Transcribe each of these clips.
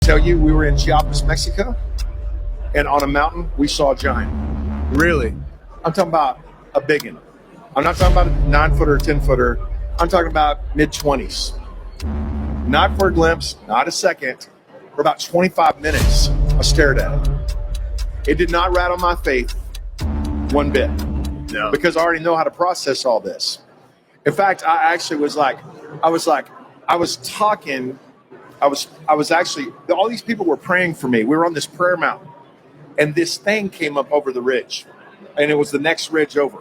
tell you, we were in Chiapas, Mexico, and on a mountain, we saw a giant. Really? I'm talking about a big one. I'm not talking about a 9-footer, 10-footer. I'm talking about mid-20s. Not for a glimpse, not a second. For about 25 minutes, I stared at it. It did not rattle my faith one bit. No. Because I already know how to process all this. In fact, I was actually, all these people were praying for me. We were on this prayer mountain, and this thing came up over the ridge, and it was the next ridge over.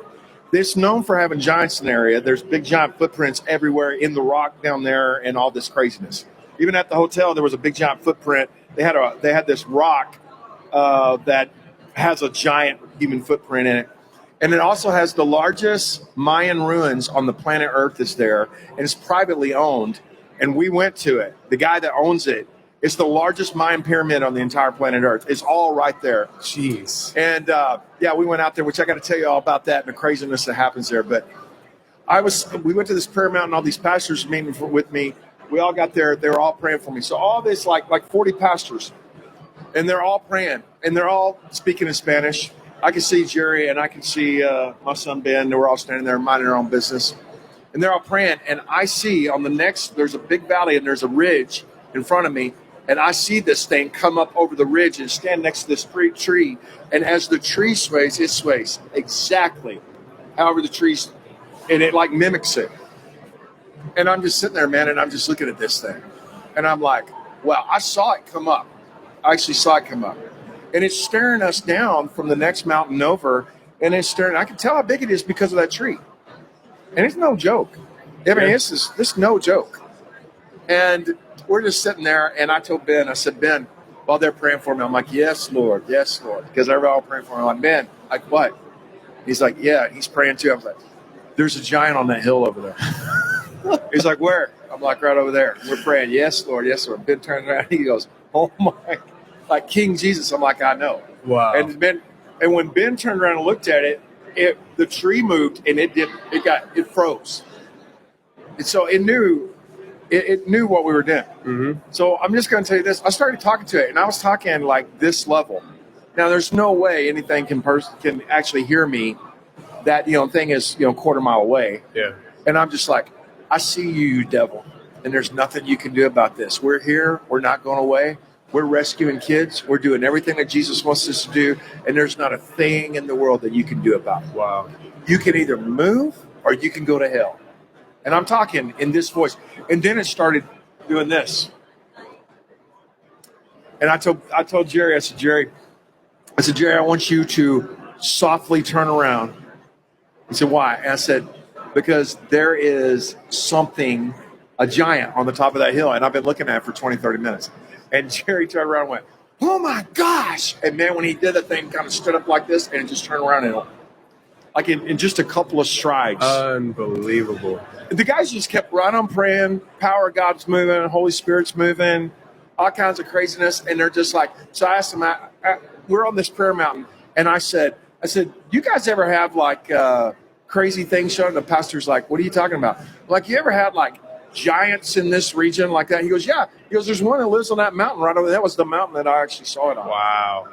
This known for having giants in the area. There's big giant footprints everywhere in the rock down there and all this craziness. Even at the hotel, there was a big giant footprint. They had this rock that has a giant human footprint in it. And it also has the largest Mayan ruins on the planet Earth is there, and it's privately owned. And we went to it. The guy that owns it, it's the largest Mayan pyramid on the entire planet Earth. It's all right there. Jeez. And we went out there, which I got to tell you all about that and the craziness that happens there. But we went to this prayer mountain. All these pastors meeting with me. We all got there. They were all praying for me. So all this, like 40 pastors, and they're all praying, and they're all speaking in Spanish. I can see Jerry and I can see my son Ben. We're all standing there minding our own business. And they're all praying. And I see on the next, there's a big valley and there's a ridge in front of me. And I see this thing come up over the ridge and stand next to this tree. And as the tree sways, it sways exactly however the tree's, and it like mimics it. And I'm just sitting there, man, and I'm just looking at this thing. And I'm like, wow, I saw it come up. I actually saw it come up. And it's staring us down from the next mountain over, and it's staring. I can tell how big it is because of that tree. And it's no joke. I mean, this is no joke. And we're just sitting there, and I told Ben, I said, Ben, while they're praying for me, I'm like, yes, Lord, because they're all praying for me. I'm like, Ben, like what? He's like, yeah, he's praying too. I was like, there's a giant on that hill over there. He's like, where? I'm like, right over there. We're praying, yes, Lord, yes, Lord. Ben turns around, he goes, oh my, like King Jesus. I'm like, I know. Wow. And when Ben turned around and looked at it, the tree moved and it froze. And so it knew what we were doing. Mm-hmm. So I'm just going to tell you this. I started talking to it, and I was talking like this level. Now, there's no way anything can actually hear me. That thing is a quarter mile away. Yeah. And I'm just like, I see you, you devil, and there's nothing you can do about this. We're here. We're not going away. We're rescuing kids. We're doing everything that Jesus wants us to do, and there's not a thing in the world that you can do about it. Wow. You can either move or you can go to hell. And I'm talking in this voice. And then it started doing this. And I told Jerry, I said, Jerry, I want you to softly turn around. He said, why? And I said, because there is something, a giant on the top of that hill, and I've been looking at it for 20, 30 minutes. And Jerry turned around and went, oh my gosh. And man, when he did that thing, kind of stood up like this, and it just turned around and like in just a couple of strides. Unbelievable. The guys just kept right on praying. Power of God's moving. Holy Spirit's moving. All kinds of craziness. And they're just like, so I asked them, we're on this prayer mountain. And I said, you guys ever have like crazy things shown? The pastor's like, what are you talking about? Like, you ever had like giants in this region like that? He goes, yeah. He goes, there's one that lives on that mountain right over there. That was the mountain that I actually saw it on. Wow.